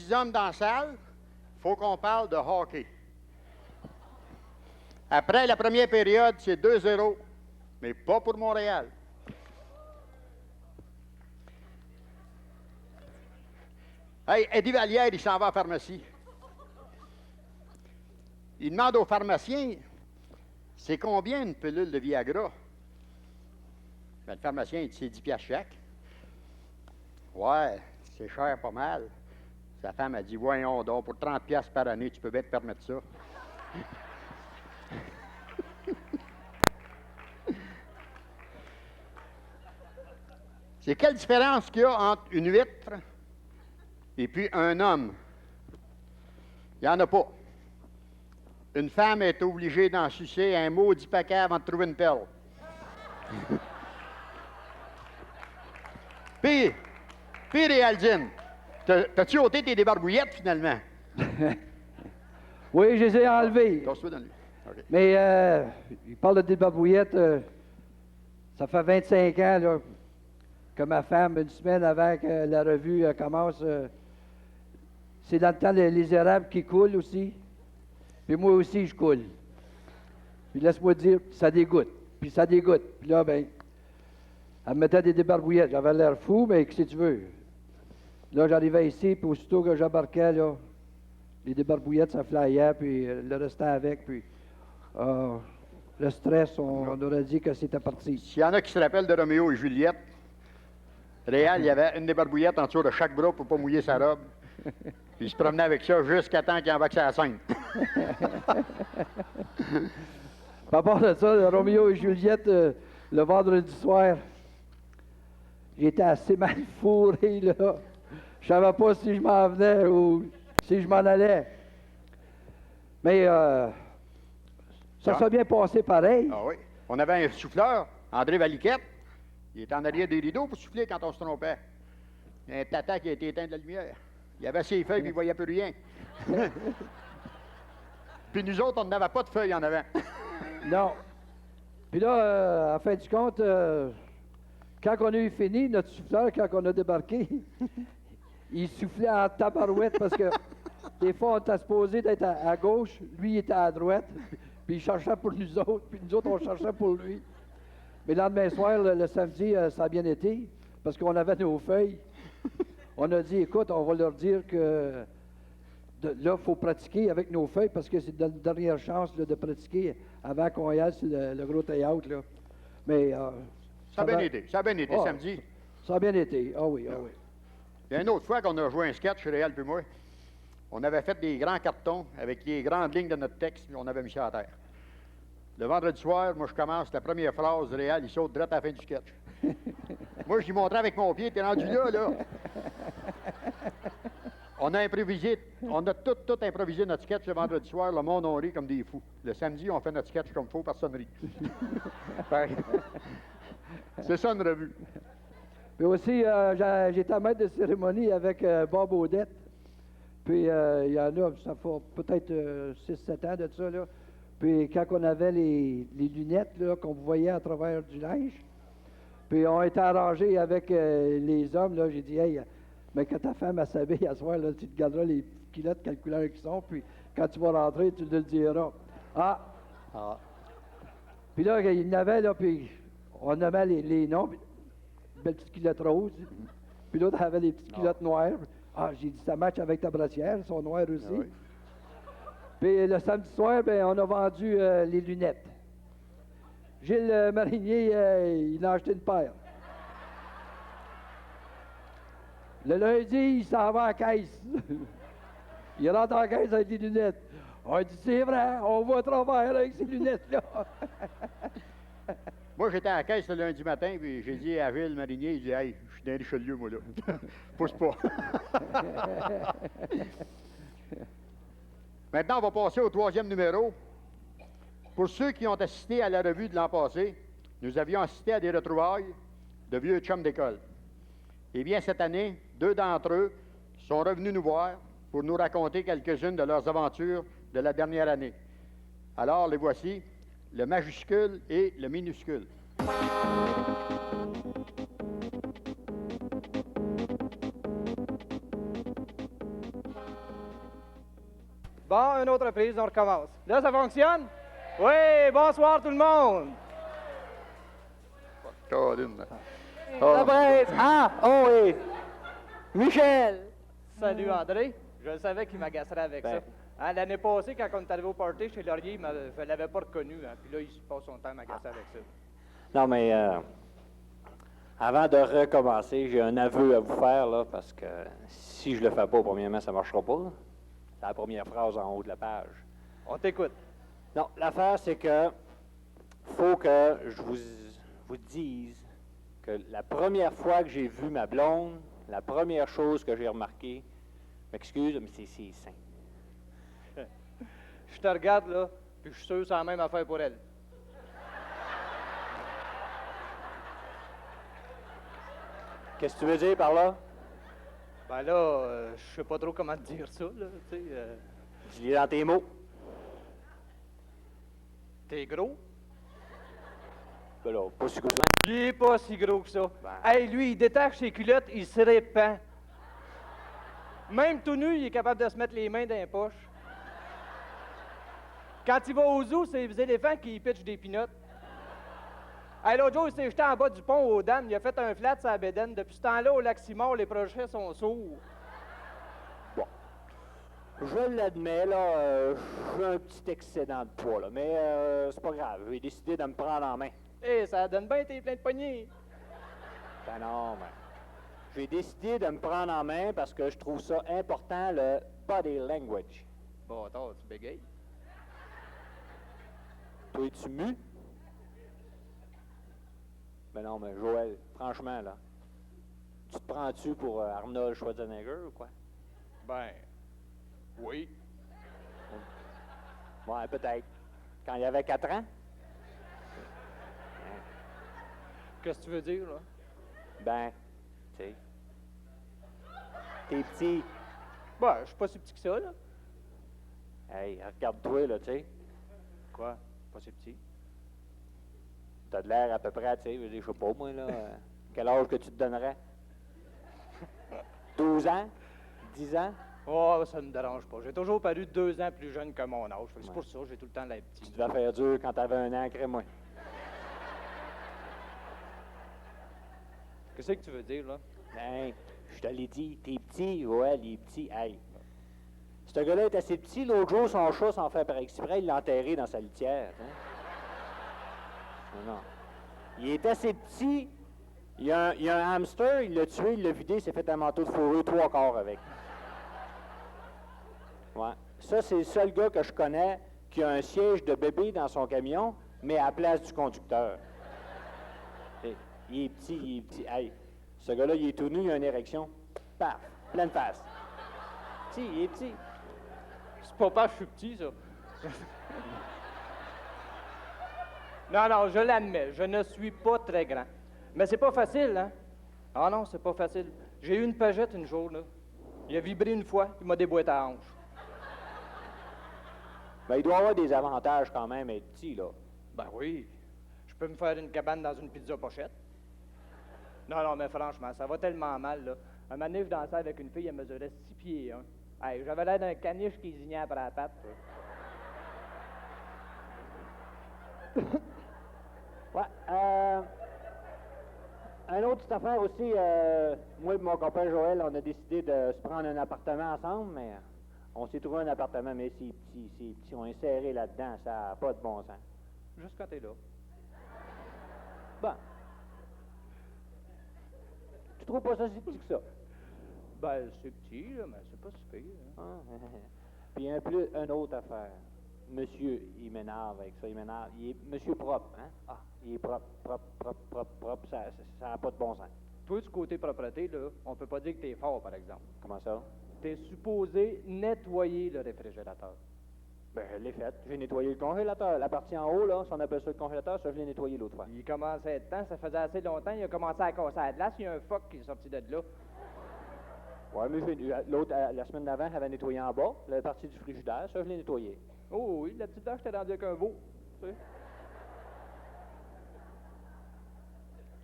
petits hommes dans la salle, il faut qu'on parle de hockey. Après la première période, c'est 2-0, mais pas pour Montréal. Hey, Eddie Vallière, il s'en va à la pharmacie. Il demande au pharmacien, c'est combien une pilule de Viagra? Ben, le pharmacien, il dit, c'est 10 piastres chaque. Ouais, c'est cher pas mal. Sa femme a dit, voyons donc, pour 30 piastres par année, tu peux bien te permettre ça. C'est quelle différence qu'il y a entre une huître et puis un homme? Il n'y en a pas. Une femme est obligée d'en sucer un maudit paquet avant de trouver une perle. Puis Réaldine, t'as-tu ôté tes débarbouillettes, finalement? Oui, je les ai enlevées. Tosse-toi dans lui. Okay. Mais il parle de débarbouillettes. Ça fait 25 ans là, que ma femme, une semaine avant que la revue commence, c'est dans le temps les érables qui coulent aussi. Puis moi aussi, je coule. Puis laisse-moi dire, ça dégoûte. Puis ça dégoûte. Puis là, ben, elle me mettait des débarbouillettes. J'avais l'air fou, mais qu'est-ce que tu veux? Là, j'arrivais ici, puis aussitôt que j'embarquais, là, les débarbouillettes, ça flyait, puis le restait avec, puis le stress, on aurait dit que c'était parti. S'il y en a qui se rappellent de Roméo et Juliette, Réal, il y avait une débarbouillette en dessous de chaque bras pour ne pas mouiller sa robe. Puis il se promenait avec ça jusqu'à temps qu'il embarque sur la scène. À part de ça, Roméo et Juliette, le vendredi soir, j'étais assez mal fourré, là. Je savais pas si je m'en venais ou si je m'en allais. Mais ça s'est bien passé pareil. Ah oui. On avait un souffleur, André Valiquette. Il était en arrière des rideaux pour souffler quand on se trompait. Il y a un tata qui a été éteint de la lumière. Il avait ses feuilles, puis il ne voyait plus rien. Puis nous autres, on n'avait pas de feuilles en avant. Non. Puis là, à la fin du compte, quand on a eu fini, notre souffleur, quand on a débarqué, il soufflait en tabarouette parce que des fois, on était supposé d'être à gauche, lui, il était à droite, puis il cherchait pour nous autres, puis nous autres, on cherchait pour lui. Mais le lendemain soir, le samedi, ça a bien été, parce qu'on avait nos feuilles. On a dit, écoute, on va leur dire que là, il faut pratiquer avec nos feuilles, parce que c'est notre dernière chance là, de pratiquer avant qu'on y aille sur le gros théâtre. Là. Mais ça a bien été, samedi. Ça a bien été, ah oui, ah oui. Il y a une autre fois qu'on a joué un sketch, Réal puis moi. On avait fait des grands cartons avec les grandes lignes de notre texte, puis on avait mis ça à terre. Le vendredi soir, moi, je commence la première phrase, Réal, il saute direct à la fin du sketch. Moi, je lui montrais avec mon pied, t'es rendu là. On a improvisé, on a tout improvisé notre sketch le vendredi soir, le monde, on rit comme des fous. Le samedi, on fait notre sketch comme il faut, personne rit. C'est ça une revue. Puis aussi, j'étais maître de cérémonie avec Bob Odette. Puis il y en a, ça fait peut-être 6-7 ans de ça, là. Puis quand on avait les lunettes, là, qu'on voyait à travers du linge, puis on était arrangés avec les hommes, là, j'ai dit, hey, mais quand ta femme a s'habille à soir, là, tu te garderas les petites culottes, quelle couleur qu'ils sont, puis quand tu vas rentrer, tu le diras. Ah! Puis là, il y en avait, là, puis on nommait les noms, puis belle petite culotte rose, puis l'autre avait les petites culottes noires. Ah, j'ai dit, ça match avec ta brassière, elles sont noires aussi. Ah oui. Puis le samedi soir, ben, on a vendu les lunettes. Gilles Marinier, il a acheté une paire. Le lundi, il s'en va à la caisse. Il rentre en caisse avec des lunettes. On dit, c'est vrai, on voit à travers avec ces lunettes-là. Moi, j'étais à la caisse le lundi matin, puis j'ai dit à Gilles Marinier, il dit, hey, je suis dans Richelieu, moi, là. Pousse pas. Maintenant, on va passer au 3e numéro. Pour ceux qui ont assisté à la revue de l'an passé, nous avions assisté à des retrouvailles de vieux chums d'école. Eh bien, cette année, 2 d'entre eux sont revenus nous voir pour nous raconter quelques-unes de leurs aventures de la dernière année. Alors, les voici, le majuscule et le minuscule. Bon, une autre prise, on recommence. Là, ça fonctionne? Oui, bonsoir tout le monde. Colin. La presse. Ah, oh oui. Michel. Salut André. Je savais qu'il m'agacerait avec Ben. ça. Hein, l'année passée, quand on est arrivé au party chez Laurier, je ne l'avais pas reconnu. Hein, puis là, il passe son temps à m'agacer avec ça. Non, mais avant de recommencer, j'ai un aveu à vous faire, là, parce que si je le fais pas, premièrement, ça ne marchera pas. Là. C'est la première phrase en haut de la page. On t'écoute. Non, l'affaire, c'est que faut que je vous dise que la première fois que j'ai vu ma blonde, la première chose que j'ai remarqué, m'excuse, mais c'est ses seins. Je te regarde, là, puis je suis sûr que c'est la même affaire pour elle. Qu'est-ce que tu veux dire par là? Ben là, je sais pas trop comment te dire ça, là, tu sais. Dis-les dans tes mots. T'es gros? Ben là, pas si gros. Il est pas si gros que ça. Ben. Hey, lui, il détache ses culottes, il se répand. Même tout nu, il est capable de se mettre les mains dans les poches. Quand il va au zoo, c'est les éléphants qui pitchent des pinottes. Hey, l'autre jour, il s'est jeté en bas du pont aux dames. Il a fait un flat sur la bédaine. Depuis ce temps-là, au lac Simon, les projets sont sourds. Bon. Je l'admets, là, j'ai un petit excédent de poids, là, mais c'est pas grave. J'ai décidé de me prendre en main. Eh, ça donne bien, t'es plein de poignées. Ben non, mais j'ai décidé de me prendre en main parce que je trouve ça important, le body language. Bon, attends, tu bégayes. Toi, es-tu mu? Ben non, mais Joël, franchement, là, tu te prends-tu pour Arnold Schwarzenegger ou quoi? Ben, oui. Ouais, peut-être. Quand il y avait 4 ans? Qu'est-ce que tu veux dire, là? Ben, tu sais. T'es petit. Ben, je suis pas si petit que ça, là. Hey, regarde-toi, là, tu sais. Quoi? Pas si petit? T'as de l'air à peu près, tu sais, je sais pas, moi, là. Quel âge que tu te donnerais? 12 ans? 10 ans? Oh, ça me dérange pas. J'ai toujours paru 2 ans plus jeune que mon âge. Fait que c'est pour ça que j'ai tout le temps l'air Tu petit. devais faire dur quand t'avais 1 an, crée-moi. Qu'est-ce que tu veux dire, là? Ben, je te l'ai dit, t'es petit, Joël, il est petit. Hey. Ce gars-là est assez petit. L'autre jour, son chat, sans faire par exprès, il l'a enterré dans sa litière. Hein? Non. Il est assez petit. Il y a un hamster, il l'a tué, il l'a vidé, il s'est fait un manteau de fourrure 3 quarts avec. Ouais. Ça, c'est le seul gars que je connais qui a un siège de bébé dans son camion, mais à la place du conducteur. Et il est petit, il est petit. Hey, ce gars-là, il est tout nu, il a une érection. Paf, pleine face. Petit, il est petit. C'est pas parce que je suis petit, ça. Non, non, je l'admets, je ne suis pas très grand. Mais c'est pas facile, hein? Ah non, c'est pas facile. J'ai eu une pagette une jour, là. Il a vibré une fois, il m'a déboîté à la hanche. Ben, il doit avoir des avantages quand même, être petit, là. Ben oui. Je peux me faire une cabane dans une pizza pochette. Non, non, mais franchement, ça va tellement mal, là. Un moment donné, je dansais avec une fille, elle mesurait 6 pieds 1. Hey, j'avais l'air d'un caniche qui zignait après la patte. Ouais, un autre petite affaire aussi, moi et mon copain Joël, on a décidé de se prendre un appartement ensemble, mais on s'est trouvé un appartement, mais c'est petit, on est serré là-dedans, ça n'a pas de bon sens. Juste quand t'es là. Bon. Tu trouves pas ça si petit que ça? Ben, c'est petit, là, mais c'est pas si pire. Hein. Ah, puis une autre affaire. Monsieur, il m'énerve avec ça, il m'énerve. Il est monsieur propre, hein? Ah, il est propre, ça n'a pas de bon sens. Toi, du côté propreté, là, on peut pas dire que t'es fort, par exemple. Comment ça? T'es supposé nettoyer le réfrigérateur. Ben, je l'ai fait. J'ai nettoyé le congélateur. La partie en haut, là, si on appelle ça le congélateur, ça, je l'ai nettoyé l'autre fois. Il commençait à être temps, ça faisait assez longtemps, il a commencé à casser la glace, il y a un phoque qui est sorti de là. Ouais, mais l'autre, la semaine d'avant, j'avais nettoyé en bas, la partie du frigidaire, ça, je l'ai nettoyé. Oh oui, la petite vache, t'es rendu avec un veau, tu sais.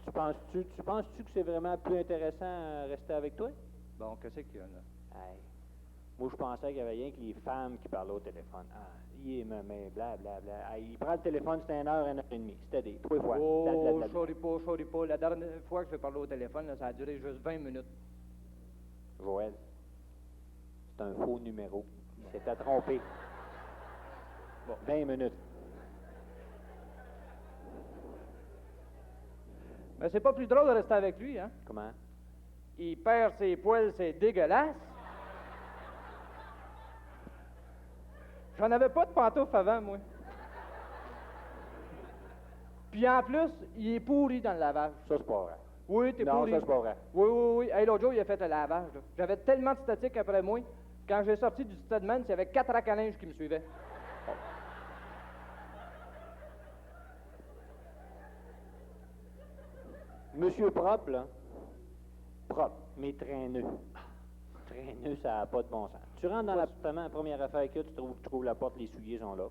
Tu penses-tu que c'est vraiment plus intéressant à rester avec toi? Bon, qu'est-ce qu'il y a, là? Hey. Moi, je pensais qu'il y avait rien que les femmes qui parlaient au téléphone. Ah, il me met, blablabla. Ah, il prend le téléphone, c'était 1 heure, 1 heure et demie. C'était des 3 fois. Oh, Blablabla. sorry pas. La dernière fois que j'ai parlé au téléphone, là, ça a duré juste 20 minutes. Joël, c'est un faux numéro. Il s'était trompé. Bon. 20 minutes. Mais c'est pas plus drôle de rester avec lui, hein? Comment? Il perd ses poils, c'est dégueulasse. J'en avais pas de pantoufles avant, moi. Puis en plus, il est pourri dans le lavage. Ça, c'est pas vrai. Oui, t'es Non, pourri. ça, c'est pas vrai. Oui. Hey, l'autre jour, il a fait le lavage. Là. J'avais tellement de statiques après moi. Quand j'ai sorti du Stedman, il y avait 4 racks à linge qui me suivaient. Monsieur propre, là. Propre, mais traîneux. Traîneux, ça n'a pas de bon sens. Tu rentres dans l'appartement, la première affaire que tu trouves la porte, les souliers sont là.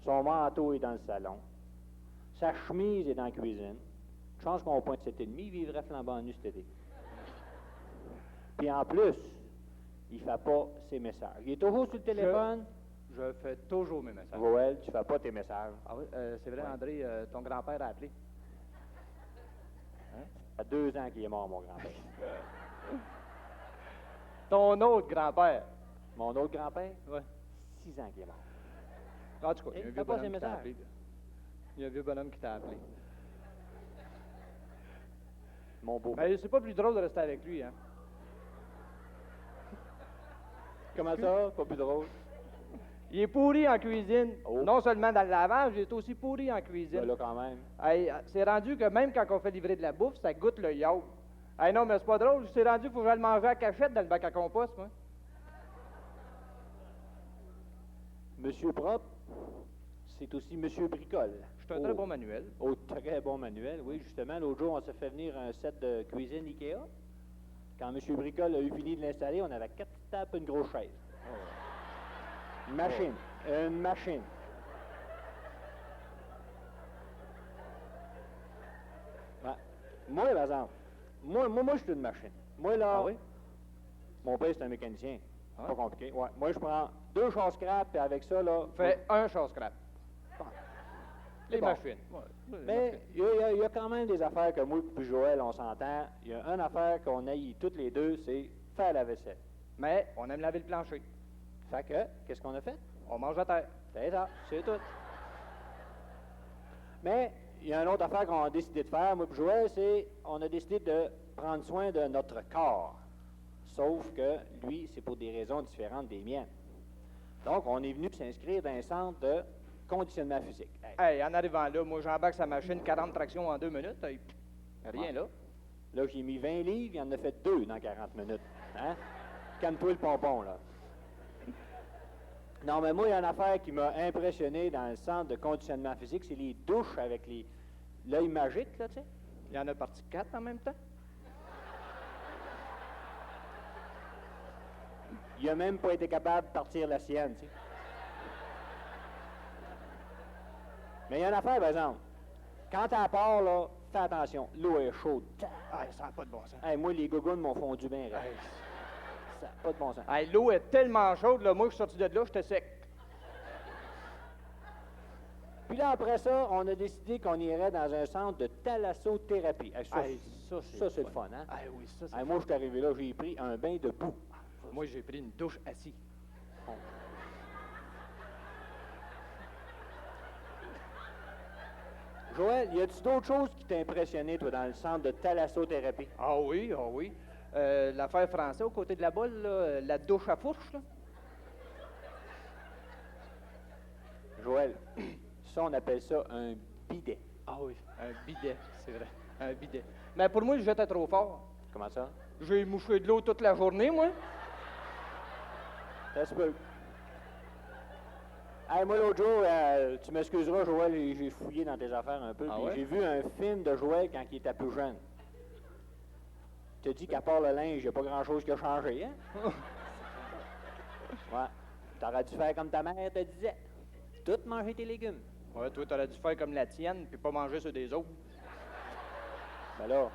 Son manteau est dans le salon. Sa chemise est dans la cuisine. Chance qu'on pointe 7,5, il vivrait flambant nu cet été. Puis en plus, il fait pas ses messages. Il est toujours sur le téléphone. Je fais toujours mes messages. Joël, tu fais pas tes messages. Ah oui, c'est vrai, Ouais. André, ton grand-père a appelé. Ça fait 2 ans qu'il est mort, mon grand-père. Ton autre grand-père. Mon autre grand-père, Oui. 6 ans qu'il est mort. En tout cas, il y a un Hey, vieux fais pas bonhomme ses qui t'a messages. appelé. Il y a un vieux bonhomme qui t'a appelé. Mon beau. Mais c'est pas plus drôle de rester avec lui, hein? Comment ça? Pas plus drôle? Il est pourri en cuisine. Oh. Non seulement dans le lavage, il est aussi pourri en cuisine. Ben là, quand même. Hey, c'est rendu que même quand on fait livrer de la bouffe, ça goûte le yaourt. Hey, non, mais c'est pas drôle. C'est rendu qu'il faut que j'aille le manger à cachette dans le bac à compost, moi. Monsieur propre, c'est aussi Monsieur bricole. Je suis un très bon manuel. Au très bon manuel, oui. Justement, l'autre jour, on s'est fait venir un set de cuisine Ikea. Quand Monsieur bricole a eu fini de l'installer, on avait 4 tables et une grosse chaise. Une machine. Une machine. Ouais. Moi, par exemple, moi, je suis une machine. Moi, là, Ah oui? mon père, c'est un mécanicien. Ah. Pas compliqué. Ouais. Moi, je prends 2 chars scrap, et avec ça, là... Fait un chose scrap. Les bon. machines. Ouais, les Mais machines. il y a quand même des affaires que moi et Joël, on s'entend. Il y a une affaire qu'on haït toutes les deux, c'est faire la vaisselle. Mais on aime laver le plancher. Fait que, qu'est-ce qu'on a fait? On mange à terre. C'est ça, c'est tout. Mais il y a une autre affaire qu'on a décidé de faire, moi et Joël, c'est on a décidé de prendre soin de notre corps. Sauf que lui, c'est pour des raisons différentes des miennes. Donc, on est venu s'inscrire dans un centre de conditionnement physique. Hey, Hey, en arrivant là, moi j'embarque sa machine 40 tractions en 2 minutes. Hey, rien Ouais. là. là, j'ai mis 20 livres, il en a fait 2 dans 40 minutes. Hein? Calme-toi le pompon, là. Non, mais moi, il y a une affaire qui m'a impressionné dans le centre de conditionnement physique, c'est les douches avec l'œil magique, là, tu sais. Il y en a parti 4 en même temps. Il a même pas été capable de partir la sienne, tu sais. Mais il y a une affaire, par exemple. Quand t'as part, là, fais attention, l'eau est chaude. Ah, ça n'a pas de bon sens. Hey, moi, les gougounes m'ont fondu bien raide. Ça n'a pas de bon sens. Hey, l'eau est tellement chaude, là, moi je suis sorti de là, j'étais sec. Puis là, après ça, on a décidé qu'on irait dans un centre de thalassothérapie. Hey, Hey, ça, c'est le fun, hein? Ah oui, ça c'est. Hey, moi, je suis arrivé là, j'ai pris un bain de boue. Moi j'ai pris une douche assis. Joël, y a-tu d'autres choses qui t'ont impressionné, toi, dans le centre de thalassothérapie? Ah oui, ah oui. L'affaire française au côté de la bolle, là, la douche à fourche, là. Joël, ça, on appelle ça un bidet. Ah oui, un bidet, c'est vrai. Un bidet. Mais pour moi, j'étais trop fort. Comment ça? J'ai mouché de l'eau toute la journée, moi. Ça se peut. Hey, moi, l'autre jour, tu m'excuseras, Joël, j'ai fouillé dans tes affaires un peu, Ah puis ouais? j'ai vu un film de Joël quand il était plus jeune. Tu te dis qu'à part le linge, il n'y a pas grand-chose qui a changé, hein? Ouais. T'aurais dû faire comme ta mère te disait. Tout manger tes légumes. Ouais, toi, t'aurais dû faire comme la tienne, puis pas manger ceux des autres. Ben là.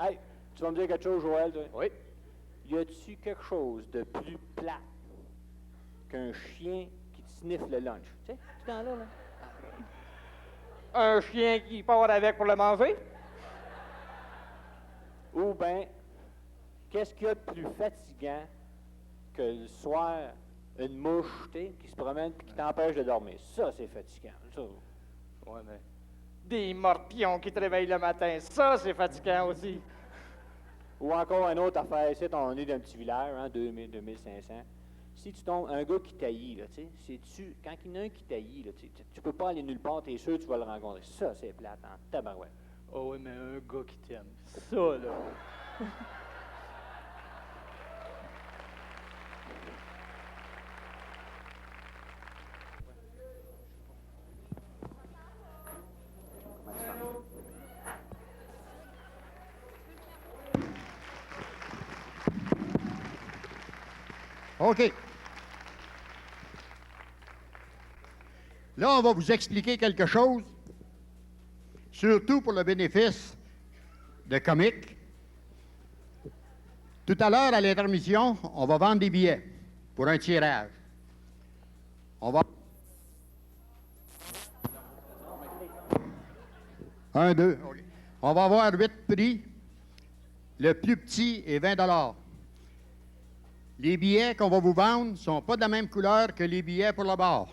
Hey, tu vas me dire quelque chose, Joël, toi? Oui. y a-tu quelque chose de plus plate qu'un chien qui te sniffe le lunch? Tu sais, tout le temps là. Un chien qui part avec pour le manger? Ou bien, qu'est-ce qu'il y a de plus fatigant que le soir, une mouche, tu sais, qui se promène et qui t'empêche de dormir? Ça, c'est fatigant. Ça. Ouais, mais des morpions qui te réveillent le matin, ça, c'est fatigant aussi. Ou encore une autre affaire, ici, on est d'un petit village, hein, 2000, 2500. Si tu tombes, un gars qui taillit, là, tu sais, quand il y en a un qui taillit, là, tu peux pas aller nulle part, t'es sûr que tu vas le rencontrer. Ça, c'est plate, en tabarouette. Oh oui, mais un gars qui t'aime, ça, là. OK. Là, on va vous expliquer quelque chose, surtout pour le bénéfice de comiques. Tout à l'heure, à l'intermission, on va vendre des billets pour un tirage. On va... 1, 2. OK. On va avoir 8 prix. Le plus petit est 20 $. Les billets qu'on va vous vendre ne sont pas de la même couleur que les billets pour le bar.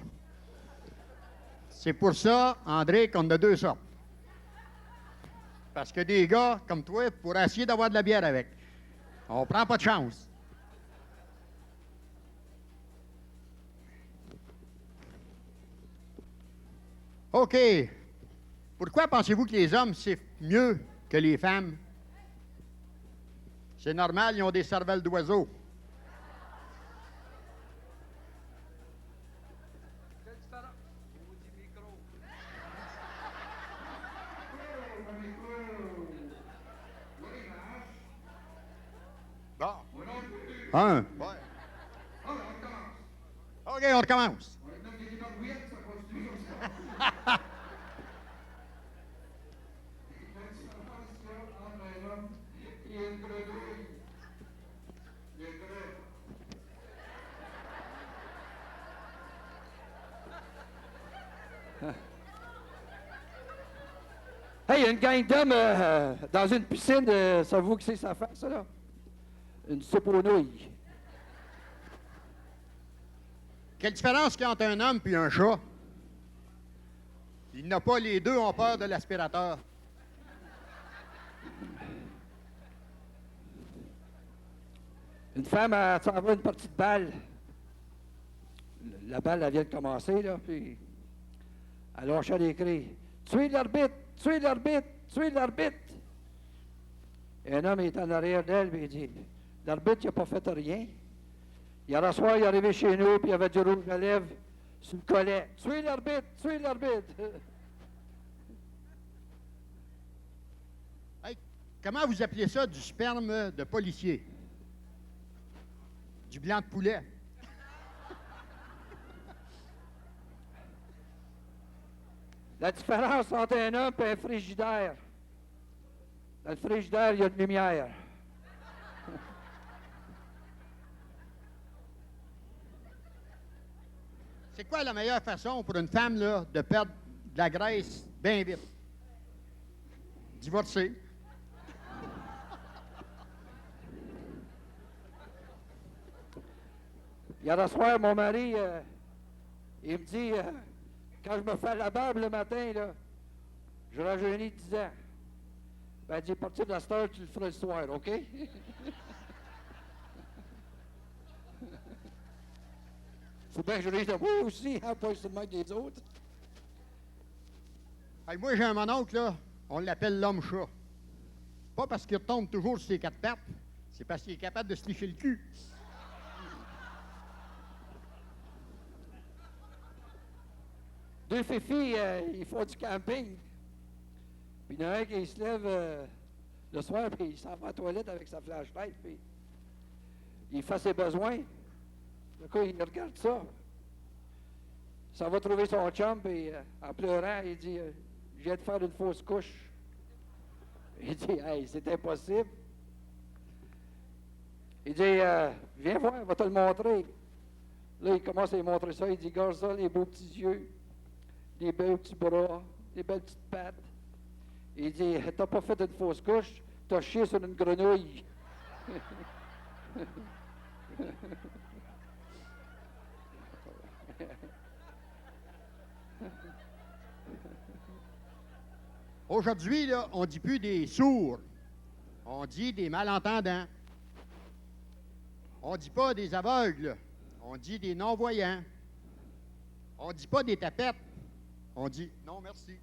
C'est pour ça, André, qu'on a 2 sortes. Parce que des gars comme toi pourraient essayer d'avoir de la bière avec. On prend pas de chance. OK. Pourquoi pensez-vous que les hommes, c'est mieux que les femmes? C'est normal, ils ont des cervelles d'oiseaux. Bon. 1. Ouais. OK, on recommence. Hey, il y a une gang d'hommes dans une piscine, savez-vous que c'est ça fait, ça, là? Une soupe aux nouilles. Quelle différence qu'il y a entre un homme et un chat? Il n'a pas, les deux ont peur de l'aspirateur. Une femme, elle s'en va une partie de balle. La balle, elle vient de commencer, là, puis elle lâchait des cris. Tuez l'arbitre! Tuez l'arbitre! Tuez l'arbitre! Et un homme est en arrière d'elle, puis il dit, l'arbitre, il n'a pas fait rien. Hier soir, il est arrivé chez nous, puis il avait du rouge à lèvres sur le collet. Tuez l'arbitre! Tuez l'arbitre! Hey, comment vous appelez ça du sperme de policier? Du blanc de poulet? La différence entre un homme et un frigidaire. Dans le frigidaire, il y a de lumière. C'est quoi la meilleure façon pour une femme là, de perdre de la graisse bien vite? Divorcer. Hier soir, mon mari, il me dit, quand je me fais la barbe le matin, là, je rajeunis 10 ans. Ben, il dit, à partir de la star, tu le feras le soir, OK? Faut bien que je rige de moi aussi, hein, pas seulement des autres. Hey, moi, j'ai un mononcle, là, on l'appelle l'homme-chat. Pas parce qu'il retombe toujours sur ses 4 pattes, c'est parce qu'il est capable de se licher le cul. Deux filles, ils font du camping. Puis il y en a un qui se lève le soir, puis il s'en va à la toilette avec sa flashlight, puis il fait ses besoins. Du coup, il regarde ça. Il s'en va trouver son chum, puis en pleurant, il dit je viens de faire une fausse couche. Il dit hey, c'est impossible. Il dit, viens voir, je vais te le montrer. Là, il commence à lui montrer ça. Il dit, regarde ça, les beaux petits yeux, les beaux petits bras, les belles petites pattes. Il dit, t'as pas fait une fausse couche, t'as chié sur une grenouille. Aujourd'hui, là, on ne dit plus des sourds. On dit des malentendants. On ne dit pas des aveugles. On dit des non-voyants. On ne dit pas des tapettes. On dit non, merci.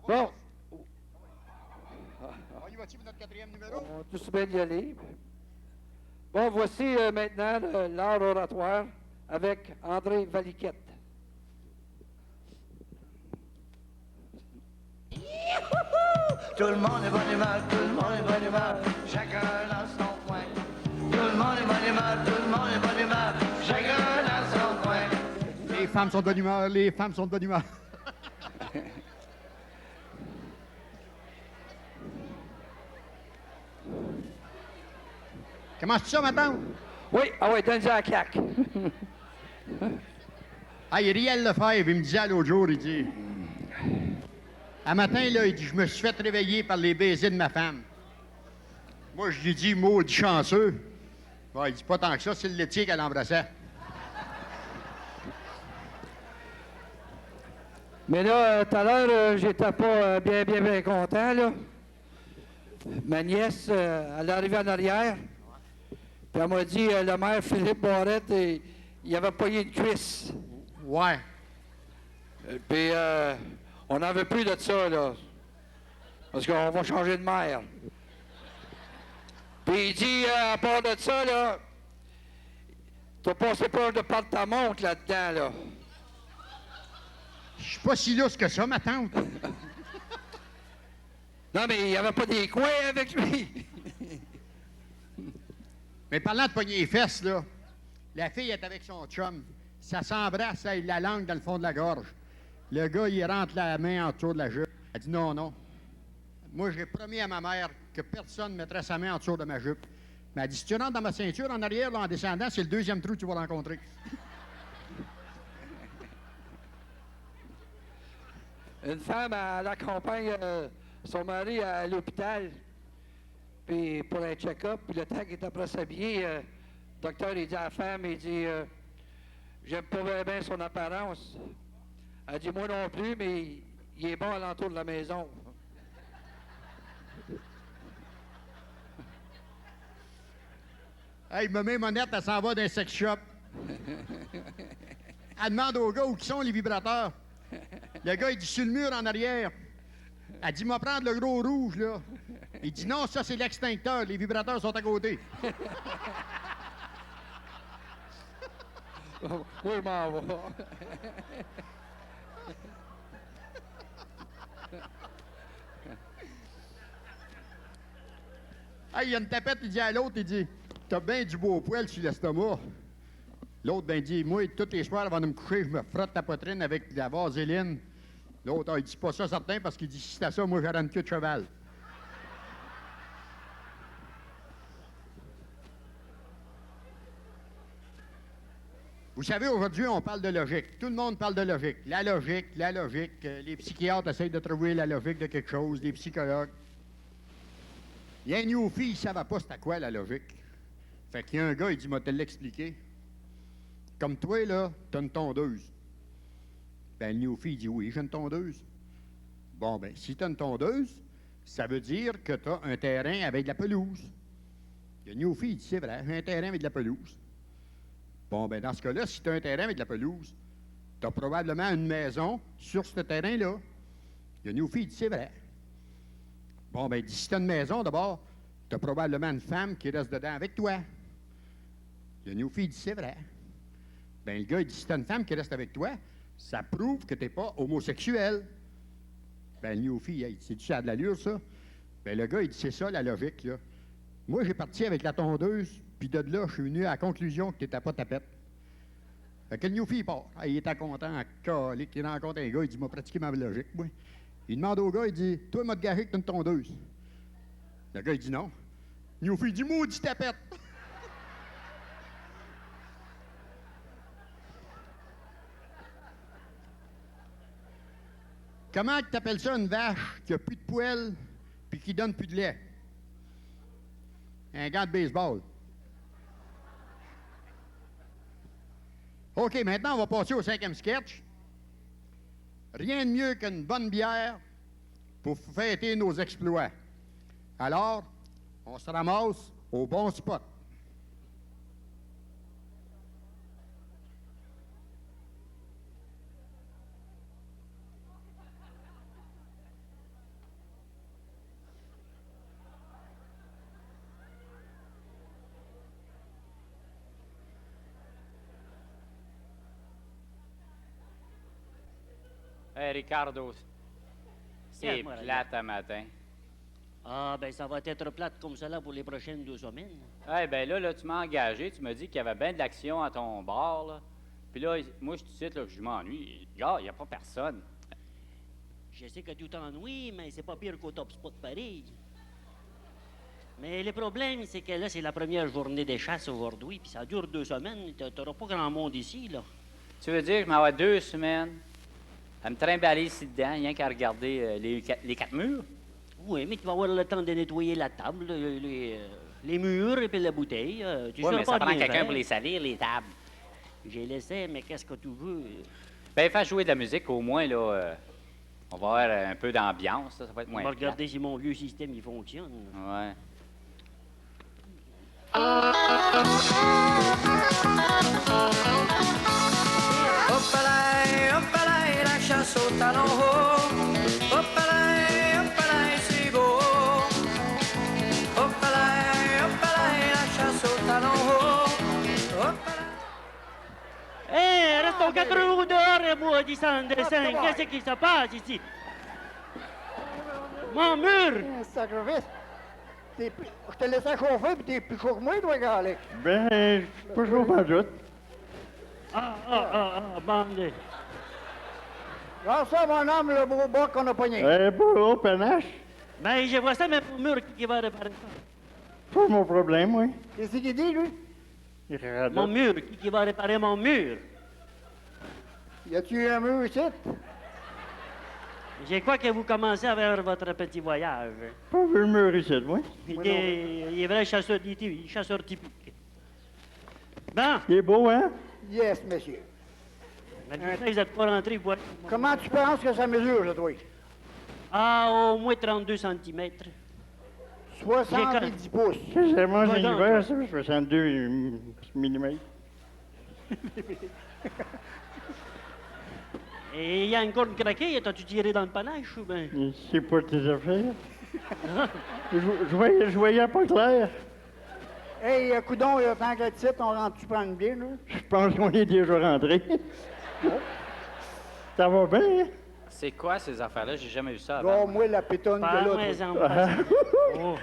Bon, On y va-tu pour notre 4e numéro? on va tous bien y aller. Bon, voici maintenant l'art oratoire avec André Valiquette. Tout le monde est bonne humeur, tout le monde est bonne humeur, chacun dans son coin. Tout le monde est bonne humeur, tout le monde est bonne humeur, chacun dans son coin. Les femmes sont de bonne humeur, les femmes sont de bonne humeur. Comment c'est ça, maintenant? Oui, ah oui, donne-y à la claque. Ah, il Riel Lefebvre, il me disait l'autre jour, il dit... Un matin, là, il dit, je me suis fait réveiller par les baisers de ma femme. Moi, je lui dis, maudit chanceux. Ouais, il dit, pas tant que ça, c'est le laitier qu'elle embrassait. Mais là, tout à l'heure, j'étais pas bien content, là. Ma nièce, elle est arrivée en arrière, puis elle m'a dit, le maire Philippe Barrette, il avait pogné une cuisse. Ouais. Puis, on n'en veut plus de ça, là. Parce qu'on va changer de maire. Puis il dit, à part de ça, là, t'as passé peur de perdre ta montre là-dedans, là. Je suis pas si lousse que ça, ma tante. Non, mais il n'y avait pas des coins avec lui. Mais parlant de pogner les fesses, là, la fille est avec son chum. Ça s'embrasse, elle a la langue dans le fond de la gorge. Le gars, il rentre la main en dessous de la jupe. Elle dit non, non. Moi, j'ai promis à ma mère que personne ne mettrait sa main en dessous de ma jupe. Mais elle dit, si tu rentres dans ma ceinture en arrière, là, en descendant, c'est le deuxième trou que tu vas rencontrer. Une femme, elle accompagne son mari à l'hôpital, puis pour un check-up, puis le temps qu'il est après s'habiller, le docteur, il dit à la femme, il dit, j'aime pas bien son apparence. Elle dit, moi non plus, mais il est bon à l'entour de la maison. Hey, me Monette, elle s'en va d'un sex shop. Elle demande au gars où sont les vibrateurs. Le gars, il dit sur le mur en arrière. Elle dit, m'a prendre le gros rouge, là. Il dit, non, ça, c'est l'extincteur. Les vibrateurs sont à côté. Oui, je m'en vais. Hey, il y a une tapette, il dit à l'autre, il dit, t'as bien du beau poil sur l'estomac. L'autre, ben, dit, moi, tous les soirs, avant de me coucher, je me frotte la poitrine avec de la vaseline. L'autre, il dit pas ça certain parce qu'il dit, si c'était ça, moi, j'aurais une queue de cheval. Vous savez, aujourd'hui, on parle de logique. Tout le monde parle de logique. La logique, la logique. Les psychiatres essayent de trouver la logique de quelque chose, les psychologues. Il y a une youfie, il ne savait pas c'était quoi la logique. Fait qu'il y a un gars, il dit, moi, te l'expliquer. Comme toi, là, t'as une tondeuse. Ben, le youfie, il dit, oui, j'ai une tondeuse. Bon, ben, si t'as une tondeuse, ça veut dire que t'as un terrain avec de la pelouse. Le youfie, il dit, c'est vrai, j'ai un terrain avec de la pelouse. Bon, ben dans ce cas-là, si tu as un terrain avec de la pelouse, tu as probablement une maison sur ce terrain-là. Le Newfie dit, c'est vrai. Bon, ben si tu as une maison, d'abord, tu as probablement une femme qui reste dedans avec toi. Le Newfie dit, c'est vrai. Ben le gars, il dit, si tu as une femme qui reste avec toi, ça prouve que tu n'es pas homosexuel. Ben le Newfie, hey, c'est-tu ça a de l'allure, ça? Ben le gars, il dit, c'est ça la logique, là. Moi, j'ai parti avec la tondeuse, puis de là, je suis venu à la conclusion que tu n'étais pas tapette. Fait que le Newfie, il part. Ah, il était content, calique. Il rencontre un gars, il dit, m'a pratiqué ma logique, moi. Il demande au gars, il dit, toi, m'a te gager que t'as une tondeuse. Le gars, il dit non. Il nous fait, il dit, maudit tapette. Comment tu appelles ça une vache qui a plus de poêle puis qui donne plus de lait? Un gant de baseball. OK, maintenant, on va passer au 5e sketch. Rien de mieux qu'une bonne bière pour fêter nos exploits. Alors, on se ramasse au bon spot. Hey, Ricardo, c'est moi, plate à matin. Ah, ben ça va être plate comme cela pour les prochaines 2 semaines. Eh ben là, tu m'as engagé, tu m'as dit qu'il y avait bien de l'action à ton bar, là. Puis là, moi, je te cite, là, je m'ennuie. Gars, il n'y a pas personne. Je sais que tu t'ennuies, mais c'est pas pire qu'au Top Spot pareil. Mais le problème, c'est que là, c'est la première journée des chasses aujourd'hui, puis ça dure 2 semaines. T'auras pas grand monde ici, là. Tu veux dire que je m'en vais 2 semaines à me trimballer ici dedans, rien qu'à regarder les 4 murs? Oui, mais tu vas avoir le temps de nettoyer la table, les murs et puis la bouteille. Tu Oui, seras mais pas ça prend bien quelqu'un vert. pour les salir, les tables. J'ai laissé, mais qu'est-ce que tu veux? Ben, fais jouer de la musique, au moins, là, on va avoir un peu d'ambiance, ça va être On moins va plate. regarder si mon vieux système, il fonctionne. Ouais. Hop là, la chasse au talon haut. Hop là, c'est beau. Hop là, la chasse au talon haut. Hop là. Hé, reste au 4 roues dehors et moi, descends, descends. Qu'est-ce qui se passe ici? Mon mur! Sacrifice. Je te laissais chauffer, puis t'es plus chaud que moi, toi, Alex. Ben, je suis pas chaud pas doute. Bande. Regarde ça, mon homme, le beau bas qu'on a pogné. Beau panache, Ben, je vois ça, mais mon mur qui va réparer ça. pas mon problème, oui. Qu'est-ce qu'il dit, lui? Il radote. Mon mur, qui va réparer mon mur? Y a-tu un mur ici? Je crois que vous commencez à faire votre petit voyage. Pas vu le mur ici, moi. Il est vrai chasseur typique. Bon, Il est beau, hein? Yes, monsieur. mais vous n'êtes pas rentré, vous. Comment tu penses que ça mesure, ça, toi? Ah, au moins 32 cm. 70 pouces. C'est moi, c'est Va donc, l'hiver, ça, 62 mm. Et il y a une corne craquée, t'as-tu tiré dans le panache ou bien? C'est pas tes affaires. Je voyais pas clair. Hey, coudon, tant qu'à titre, on rentre-tu prendre bien, là? Je pense qu'on est déjà rentré. Ça va bien, hein? C'est quoi ces affaires-là? J'ai jamais vu ça avant. Gars, moi, la pétonne de Pas l'autre. moins en passant. Oh.